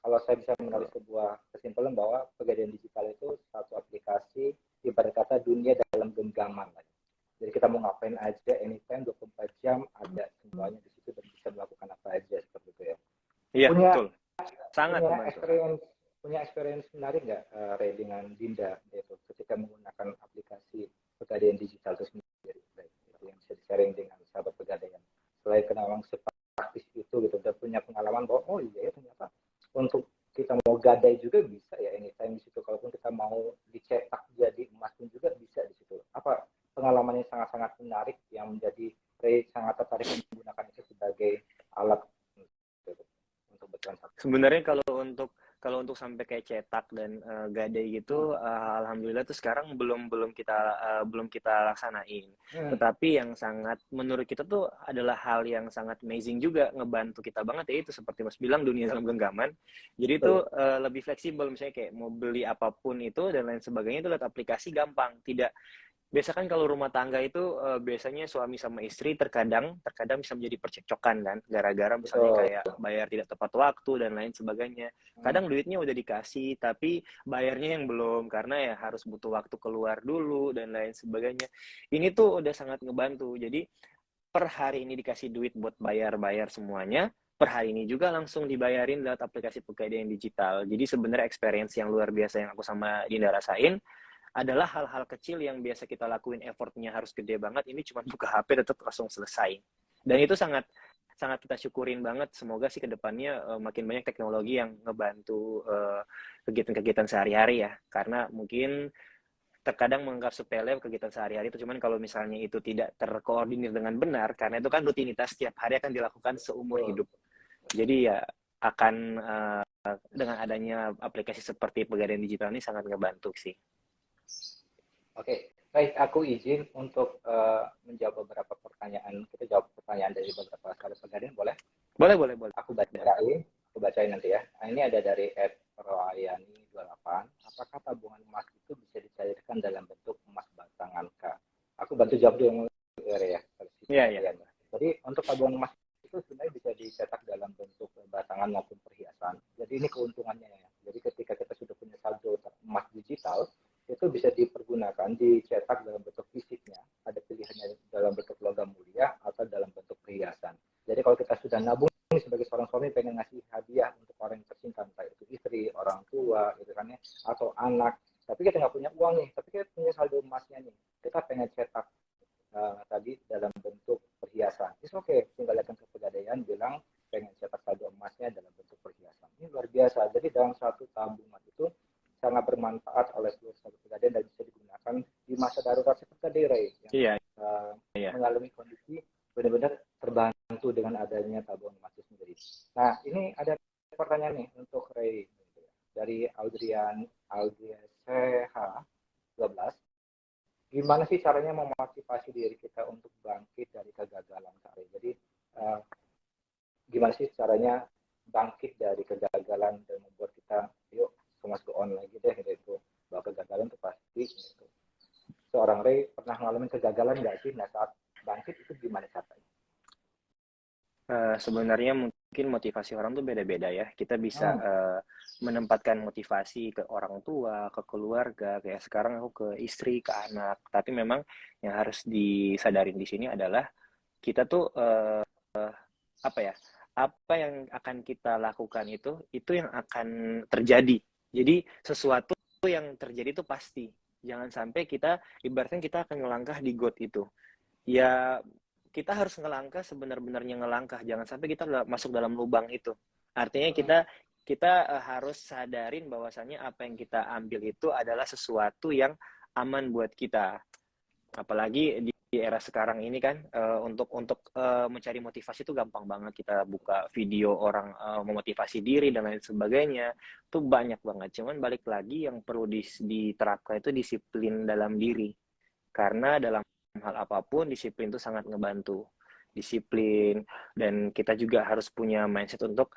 Kalau saya bisa menarik sebuah kesimpulan bahwa pegadaian digital itu satu aplikasi ibarat kata dunia dalam genggaman. Jadi kita mau ngapain aja anytime 24 jam ada semuanya di situ dan bisa melakukan apa aja seperti itu ya. Iya, betul. Sangat punya experience menarik nggak Ray dengan Dinda yaitu ketika menggunakan aplikasi pegadaian digital itu sendiri, itu yang bisa di-sharing dengan sahabat pegadaian. Selain kenal sepraktis itu gitu, udah punya pengalaman bahwa oh iya ya ternyata untuk kita mau gadai juga bisa ya anytime di situ. Kalaupun kita mau dicetak jadi emas pun juga bisa di situ. Apa pengalaman yang sangat-sangat menarik yang menjadi Ray sangat tertarik menggunakan itu sebagai alat untuk bertransaksi? Sebenarnya kalau untuk sampai kayak cetak dan gadai gitu, alhamdulillah tuh sekarang belum kita laksanain. Tetapi yang sangat menurut kita tuh adalah hal yang sangat amazing juga, ngebantu kita banget ya itu seperti Mas bilang dunia dalam genggaman. Jadi itu lebih fleksibel, misalnya kayak mau beli apapun itu dan lain sebagainya itu lewat aplikasi gampang. Biasa kan kalau rumah tangga itu biasanya suami sama istri terkadang bisa menjadi percekcokan kan, gara-gara misalnya kayak bayar tidak tepat waktu dan lain sebagainya. Kadang duitnya udah dikasih tapi bayarnya yang belum karena ya harus butuh waktu keluar dulu dan lain sebagainya. Ini tuh udah sangat ngebantu. Jadi per hari ini dikasih duit buat bayar semuanya, per hari ini juga langsung dibayarin lewat aplikasi pegadaian digital. Jadi sebenarnya experience yang luar biasa yang aku sama Dinda rasain adalah hal-hal kecil yang biasa kita lakuin effortnya harus gede banget, ini cuma buka HP tetap langsung selesai. Dan itu sangat kita syukurin banget. Semoga sih kedepannya makin banyak teknologi yang ngebantu kegiatan-kegiatan sehari-hari ya. Karena mungkin terkadang menganggap sepele kegiatan sehari-hari itu, cuman kalau misalnya itu tidak terkoordinir dengan benar, karena itu kan rutinitas setiap hari akan dilakukan seumur hidup. Jadi ya akan dengan adanya aplikasi seperti pegadaian digital ini sangat ngebantu sih. Oke, baik. Aku izin untuk menjawab beberapa pertanyaan. Kita jawab pertanyaan dari beberapa sahabat pegadaian, boleh? Boleh. Aku bacain nanti ya. Nah, ini ada dari @roayani28. Apakah tabungan emas itu bisa dicairkan dalam bentuk emas batangan, Kak? Aku bantu jawab dulu ya. Iya. Jadi untuk tabungan emas itu sebenarnya bisa dicetak dalam bentuk batangan maupun perhiasan. Jadi ini keuntungannya ya. Jadi ketika kita sudah punya saldo emas digital, itu bisa dipergunakan, dicetak dalam bentuk fisiknya. Ada pilihannya dalam bentuk logam mulia atau dalam bentuk perhiasan. Jadi kalau kita sudah nabung sebagai seorang suami pengen ngasih hadiah untuk orang yang tercinta, entah itu istri, orang tua, gitu kan ya, atau anak. Tapi kita nggak punya uang nih, tapi kita punya saldo emasnya nih. Kita pengen cetak tadi dalam bentuk perhiasan. It's okay, tinggal datang ke pegadaian bilang pengen cetak saldo emasnya dalam bentuk perhiasan. Ini luar biasa. Jadi dalam satu tabungan itu sangat bermanfaat oleh seluruh sahabat pegadaian dan bisa digunakan di masa darurat seperti tadi Ray yang mengalami kondisi benar-benar terbantu dengan adanya tabungan emas itu sendiri. Nah, ini ada pertanyaan nih untuk Ray dari Audrian CH 12. Gimana sih caranya memotivasi diri kita untuk bangkit dari kegagalan Ray? Jadi gimana sih caranya bangkit dari kegagalan dan membuat kita yuk masuk on lagi deh gitu. Bahwa kegagalan itu pasti gitu. Seorang Ray pernah mengalami kegagalan nggak sih? Nah, saat bangkit itu gimana caranya? Sebenarnya mungkin motivasi orang tuh beda-beda ya. Kita bisa menempatkan motivasi ke orang tua, ke keluarga, kayak sekarang aku ke istri, ke anak. Tapi memang yang harus disadarin di sini adalah kita tuh apa ya? Apa yang akan kita lakukan itu yang akan terjadi. Jadi sesuatu yang terjadi itu pasti. Jangan sampai kita ibaratnya kita akan ngelangkah di got itu. Ya kita harus ngelangkah sebenar-benarnya ngelangkah. Jangan sampai kita masuk dalam lubang itu. Artinya kita harus sadarin bahwasannya apa yang kita ambil itu adalah sesuatu yang aman buat kita. Apalagi di era sekarang ini kan untuk mencari motivasi itu gampang banget. Kita buka video orang memotivasi diri dan lain sebagainya. Itu banyak banget. Cuman balik lagi yang perlu diterapkan itu disiplin dalam diri. Karena dalam hal apapun disiplin itu sangat ngebantu. Disiplin, dan kita juga harus punya mindset untuk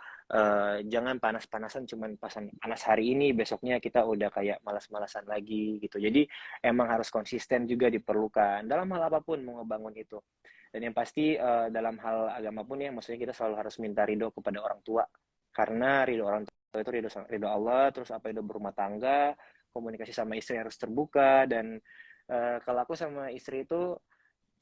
jangan panas-panasan cuman panas hari ini, besoknya kita udah kayak malas-malasan lagi gitu. Jadi emang harus konsisten juga diperlukan dalam hal apapun mau ngebangun itu. Dan yang pasti dalam hal agama pun ya, maksudnya kita selalu harus minta ridho kepada orang tua, karena ridho orang tua itu ridho Allah. Terus apa, ridho berumah tangga, komunikasi sama istri harus terbuka. Dan kalau aku sama istri itu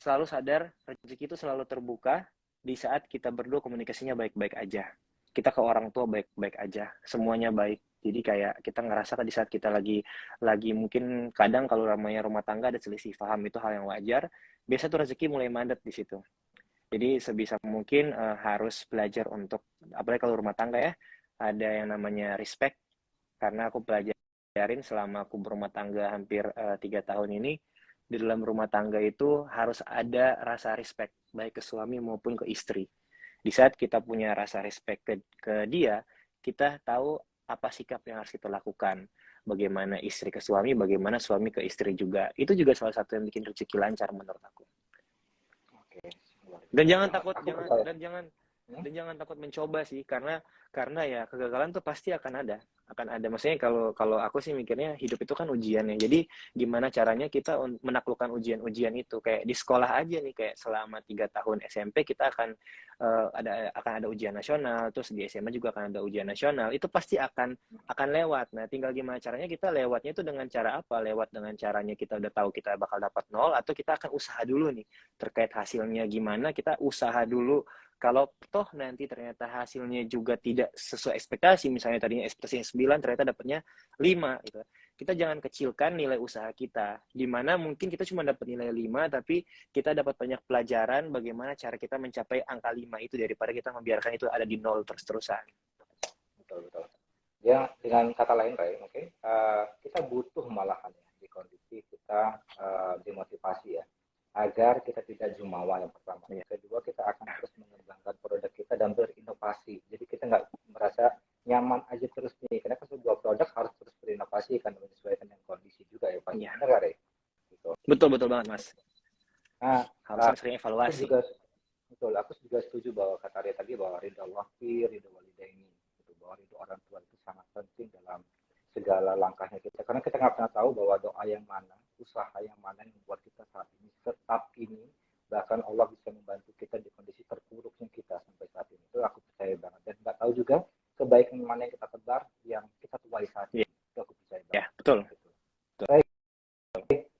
selalu sadar rezeki itu selalu terbuka di saat kita berdua komunikasinya baik-baik aja. Kita ke orang tua baik-baik aja, semuanya baik. Jadi kayak kita ngerasa di saat kita lagi mungkin kadang kalau namanya rumah tangga ada selisih paham, itu hal yang wajar. Biasa tuh rezeki mulai mandat di situ. Jadi sebisa mungkin harus belajar untuk, apalagi kalau rumah tangga ya, ada yang namanya respect. Karena aku pelajarin selama aku berumah tangga hampir 3 tahun ini, di dalam rumah tangga itu harus ada rasa respect, baik ke suami maupun ke istri. Di saat kita punya rasa respect ke dia, kita tahu apa sikap yang harus kita lakukan. Bagaimana istri ke suami, bagaimana suami ke istri juga. Itu juga salah satu yang bikin rezeki lancar menurut aku. Oke. Dan jangan takut, jangan takut mencoba sih, karena ya kegagalan tuh pasti akan ada. Maksudnya kalau aku sih mikirnya hidup itu kan ujian ya. Jadi gimana caranya kita menaklukkan ujian-ujian itu. Kayak di sekolah aja nih, kayak selama 3 tahun SMP kita akan ada ujian nasional, terus di SMA juga akan ada ujian nasional. Itu pasti akan lewat. Nah, tinggal gimana caranya kita lewatnya itu dengan cara apa? Lewat dengan caranya kita udah tahu kita bakal dapat 0, atau kita akan usaha dulu nih. Terkait hasilnya gimana, kita usaha dulu. Kalau toh nanti ternyata hasilnya juga tidak sesuai ekspektasi, misalnya tadinya ekspektasinya 9, ternyata dapatnya 5 gitu. Kita jangan kecilkan nilai usaha kita. Di mana mungkin kita cuma dapat nilai 5, tapi kita dapat banyak pelajaran bagaimana cara kita mencapai angka 5 itu, daripada kita membiarkan itu ada di 0 terus-terusan. Betul. Ya, dengan kata lain Ray, mungkin kita butuh malahan ya di kondisi kita dimotivasi ya, agar kita tidak jumawa yang pertama. Kedua, kita akan terus mengembangkan produk kita dan berinovasi. Jadi kita nggak merasa nyaman aja terus nih, karena kan sebuah produk harus terus berinovasi kan, menyesuaikan dengan kondisi juga ya Pak. Iya. Benar nggak Ray? Gitu. Betul banget Mas. Nah, harus sering evaluasi. Aku juga setuju bahwa kata Ray tadi bahwa ridho Allah, ridho walidaini, gitu, bahwa ridho orang tua itu sangat penting dalam segala langkahnya kita, karena kita nggak pernah tahu bahwa doa yang mana, usaha yang mana yang membuat kita saat ini tetap ini, bahkan Allah bisa membantu kita di kondisi terpuruknya kita sampai saat ini. Itu aku percaya banget, dan nggak tahu juga kebaikan mana yang kita tebar yang kita tuai saat ini. Itu aku percaya banget. Ya, betul. Baik,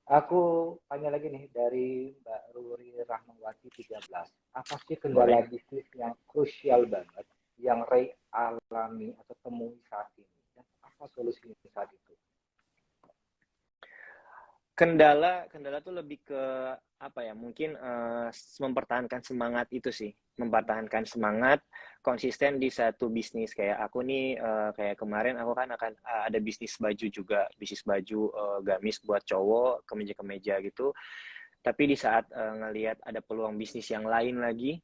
aku tanya lagi nih dari Mbak Ruri Rahmawati 13. Apa sih kendala bisnis yang krusial banget yang Ray alami atau temui saat ini? Apa solusinya saat itu? Kendala tuh lebih ke apa ya, mungkin mempertahankan semangat itu sih, mempertahankan semangat konsisten di satu bisnis. Kayak aku nih, kayak kemarin aku kan akan ada bisnis baju juga, bisnis baju gamis buat cowok, kemeja-kemeja gitu. Tapi di saat ngelihat ada peluang bisnis yang lain lagi,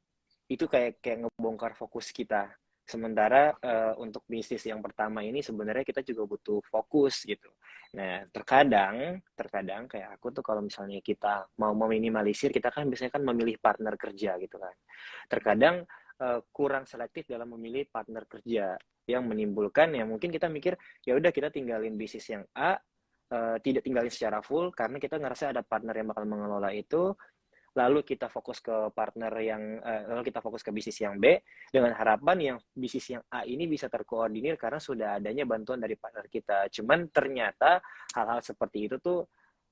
itu kayak ngebongkar fokus kita. Sementara untuk bisnis yang pertama ini sebenarnya kita juga butuh fokus gitu. Nah, terkadang kayak aku tuh kalau misalnya kita mau meminimalisir, kita kan biasanya kan memilih partner kerja gitu kan. Terkadang kurang selektif dalam memilih partner kerja yang menimbulkan ya mungkin kita mikir ya udah kita tinggalin bisnis yang A, tidak tinggalin secara full karena kita ngerasa ada partner yang bakal mengelola itu, lalu kita fokus ke partner yang lalu kita fokus ke bisnis yang B dengan harapan yang bisnis yang A ini bisa terkoordinir karena sudah adanya bantuan dari partner kita. Cuman ternyata hal-hal seperti itu tuh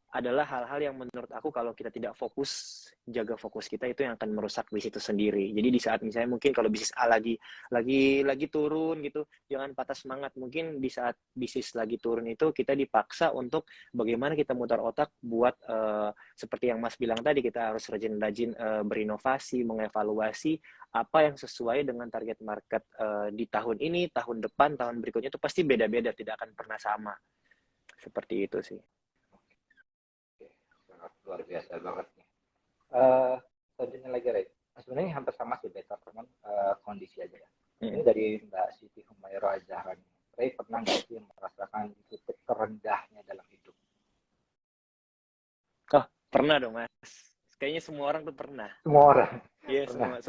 adalah hal-hal yang menurut aku kalau kita tidak fokus, jaga fokus kita itu yang akan merusak bisnis itu sendiri. Jadi di saat misalnya mungkin kalau bisnis A lagi turun gitu, jangan patah semangat. Mungkin di saat bisnis lagi turun itu kita dipaksa untuk bagaimana kita mutar otak buat seperti yang Mas bilang tadi, kita harus rajin-rajin berinovasi, mengevaluasi apa yang sesuai dengan target market di tahun ini, tahun depan, tahun berikutnya itu pasti beda-beda, tidak akan pernah sama. Seperti itu sih. Sangat luar biasa banget nih. Selanjutnya lagi, Ray. Sebenarnya hampir sama sih, beta teman kondisi aja ya. Ini dari Mbak Siti Humaira Azhar. Ray pernah nggak sih merasakan titik terendahnya dalam hidup? Oh, pernah dong, Mas. Kayaknya semua orang tuh pernah. Semua orang. Iya, Pernah.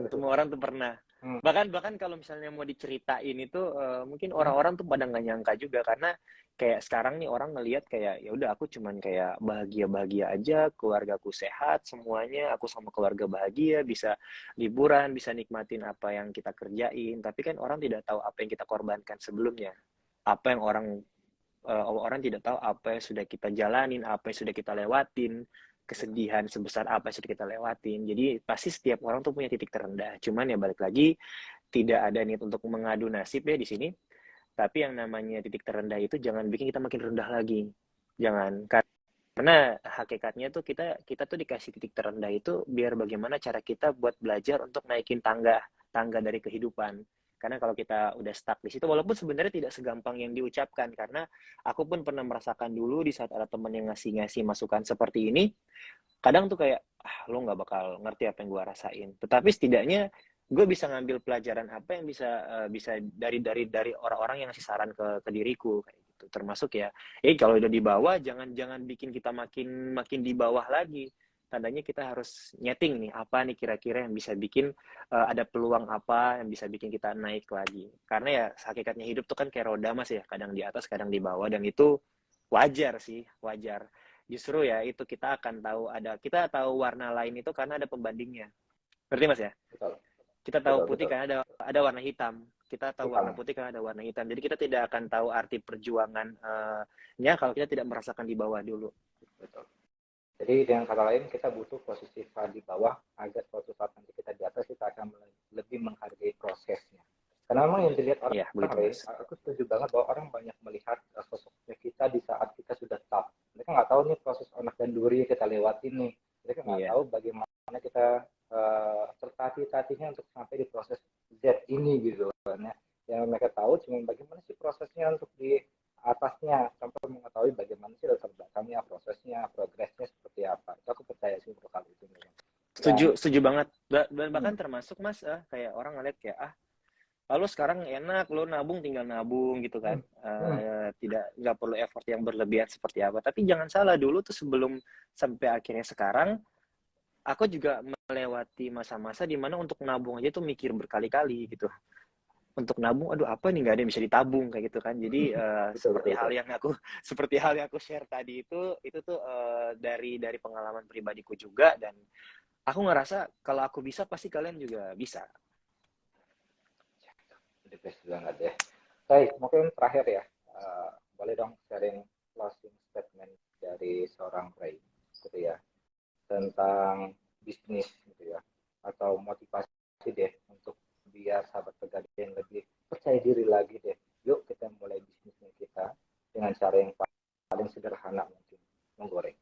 semua orang tuh pernah. Bahkan kalau misalnya mau diceritain itu mungkin orang-orang tuh pada nggak nyangka juga karena kayak sekarang nih orang ngelihat kayak ya udah aku cuman kayak bahagia-bahagia aja, keluargaku sehat semuanya, aku sama keluarga bahagia, bisa liburan, bisa nikmatin apa yang kita kerjain. Tapi kan orang tidak tahu apa yang kita korbankan sebelumnya. Apa yang orang tidak tahu apa yang sudah kita jalanin, apa yang sudah kita lewatin, kesedihan sebesar apa yang sudah kita lewatin. Jadi pasti setiap orang tuh punya titik terendah. Cuman ya balik lagi, tidak ada niat untuk mengadu nasib ya di sini. Tapi yang namanya titik terendah itu jangan bikin kita makin rendah lagi. Jangan. Karena hakikatnya tuh kita tuh dikasih titik terendah itu biar bagaimana cara kita buat belajar untuk naikin tangga dari kehidupan. Karena kalau kita udah stuck di situ, walaupun sebenarnya tidak segampang yang diucapkan, karena aku pun pernah merasakan dulu di saat ada teman yang ngasih masukan seperti ini, kadang tuh kayak, lo nggak bakal ngerti apa yang gue rasain. Tetapi setidaknya gue bisa ngambil pelajaran apa yang bisa dari orang-orang yang ngasih saran ke diriku kayak gitu. Termasuk ya, kalau udah di bawah jangan bikin kita makin di bawah lagi. Tandanya kita harus nyeting nih apa nih kira-kira yang bisa bikin ada peluang apa yang bisa bikin kita naik lagi. Karena ya hakikatnya hidup tuh kan kayak roda Mas ya, kadang di atas, kadang di bawah, dan itu wajar sih, wajar. Justru ya itu kita tahu warna lain itu karena ada pembandingnya. Ngerti Mas ya? Betul. Kita tahu Betul, putih betul. karena ada warna hitam. Kita tahu warna putih karena ada warna hitam. Jadi kita tidak akan tahu arti perjuangannya kalau kita tidak merasakan di bawah dulu. Betul. Jadi dengan kata lain kita butuh posisi di bawah agar suatu saat nanti kita di atas kita akan lebih menghargai prosesnya. Karena memang yang dilihat orang, Ya, begitu, aku setuju banget bahwa orang banyak melihat sosoknya kita di saat kita sudah top. Mereka nggak tahu nih proses onak dan duri kita lewatin nih. Mereka nggak tahu bagaimana kita tertatih-tatihnya untuk sampai di proses Z ini gitu kan ya. Yang mereka tahu cuma bagaimana sih prosesnya untuk di atasnya, sampai mengetahui bagaimana sih latar belakangnya, prosesnya, progresnya seperti apa. Itu aku percaya sih untuk hal itu. Setuju banget. Dan bahkan termasuk Mas, kayak orang ngeliat kayak lalu sekarang enak, lo nabung tinggal nabung gitu kan, nggak perlu effort yang berlebihan seperti apa. Tapi jangan salah, dulu tuh sebelum sampai akhirnya sekarang, aku juga melewati masa-masa di mana untuk nabung aja tuh mikir berkali-kali gitu. Untuk nabung, aduh apa nih, nggak ada yang bisa ditabung kayak gitu kan. Jadi seperti hal yang aku share tadi itu tuh dari pengalaman pribadiku juga, dan aku ngerasa kalau aku bisa pasti kalian juga bisa. The best banget ya. Baik, mungkin terakhir ya, boleh dong sharing closing statement dari seorang Ray gitu ya, tentang bisnis gitu ya, atau motivasi deh untuk biar sahabat pegadaian lebih percaya diri lagi deh. Yuk kita mulai bisnisnya kita dengan cara yang paling sederhana mungkin, menggoreng.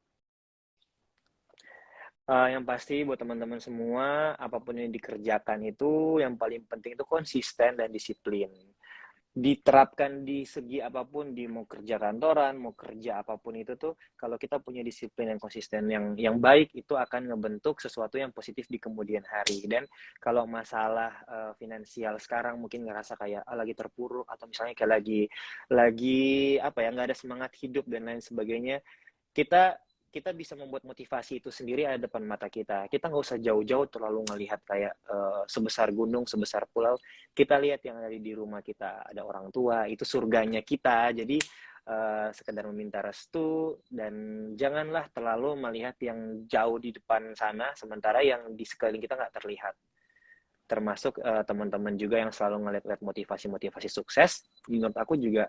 pasti buat teman-teman semua, apapun yang dikerjakan itu yang paling penting itu konsisten dan disiplin. Diterapkan di segi apapun, di mau kerja kantoran, mau kerja apapun itu tuh, kalau kita punya disiplin dan konsisten yang baik, itu akan ngebentuk sesuatu yang positif di kemudian hari. Dan kalau masalah finansial sekarang mungkin ngerasa kayak lagi terpuruk, atau misalnya kayak lagi apa ya, nggak ada semangat hidup dan lain sebagainya, kita kita bisa membuat motivasi itu sendiri ada depan mata kita. Kita nggak usah jauh-jauh terlalu ngelihat kayak sebesar gunung, sebesar pulau. Kita lihat yang ada di rumah kita, ada orang tua, itu surganya kita. Jadi sekedar meminta restu, dan janganlah terlalu melihat yang jauh di depan sana, sementara yang di sekeliling kita nggak terlihat. Termasuk teman-teman juga yang selalu ngeliat motivasi-motivasi sukses, menurut aku juga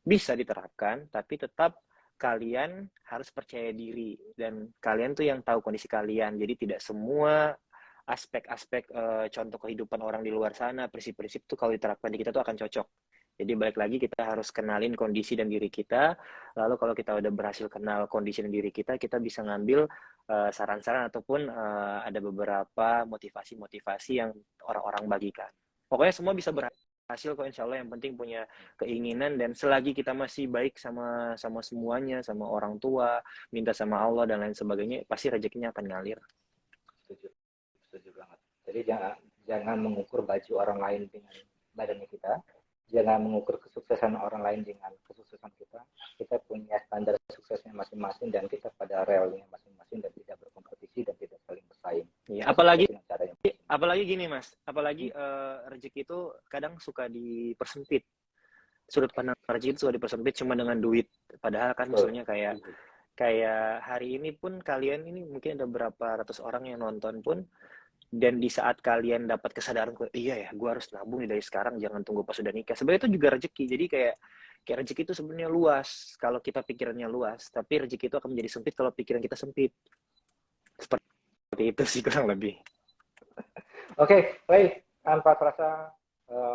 bisa diterapkan, tapi tetap kalian harus percaya diri, dan kalian tuh yang tahu kondisi kalian. Jadi tidak semua aspek-aspek contoh kehidupan orang di luar sana, prinsip-prinsip tuh kalau diterapkan di kita tuh akan cocok. Jadi balik lagi, kita harus kenalin kondisi dan diri kita. Lalu kalau kita udah berhasil kenal kondisi dan diri kita bisa ngambil saran-saran ataupun ada beberapa motivasi-motivasi yang orang-orang bagikan. Pokoknya semua bisa berhasil kok, insya Allah. Yang penting punya keinginan, dan selagi kita masih baik sama semuanya, sama orang tua, minta sama Allah dan lain sebagainya, pasti rezekinya akan ngalir. Setuju banget. Jadi jangan mengukur baju orang lain dengan badannya kita, jangan mengukur kesuksesan orang lain dengan kesuksesan kita. Kita punya standar suksesnya masing-masing, dan kita pada realnya masing-masing, dan tidak berkompetisi dan tidak saling bersaing. Ya, apalagi gini Mas, apalagi rezeki itu kadang suka dipersempit. Sudut pandang rezeki itu suka dipersempit cuma dengan duit. Padahal kan maksudnya kayak hari ini pun kalian ini mungkin ada berapa ratus orang yang nonton pun, dan di saat kalian dapat kesadaran, iya ya, gue harus nabung dari sekarang, jangan tunggu pas sudah nikah. Sebenarnya itu juga rezeki. Jadi kayak rezeki itu sebenarnya luas kalau kita pikirannya luas, tapi rezeki itu akan menjadi sempit kalau pikiran kita sempit. Seperti itu sih kurang lebih. Oke, baik. Tanpa terasa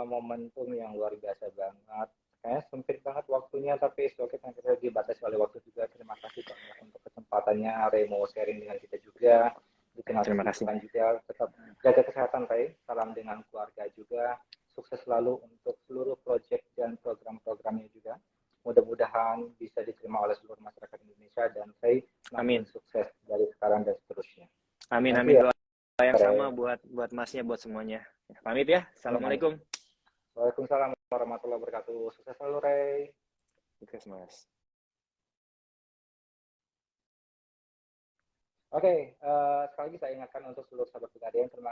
momentum yang luar biasa banget. Kayaknya sempit banget waktunya, tapi oke, kan kita dibatasi oleh waktu juga. Terima kasih banyak untuk kesempatannya, Remo sharing dengan kita juga. Terima kasih. Juga. Tetap jaga kesehatan, Ray. Salam dengan keluarga juga. Sukses selalu untuk seluruh proyek dan program-programnya juga. Mudah-mudahan bisa diterima oleh seluruh masyarakat Indonesia, dan Ray amin, sukses dari sekarang dan seterusnya. Amin. Doa yang sama buat Masnya, buat semuanya. Pamit ya. Assalamualaikum. Waalaikumsalam warahmatullahi wabarakatuh. Sukses selalu, Ray. Sukses, Mas. Oke, sekali lagi saya ingatkan untuk seluruh sahabat pegadaian, terima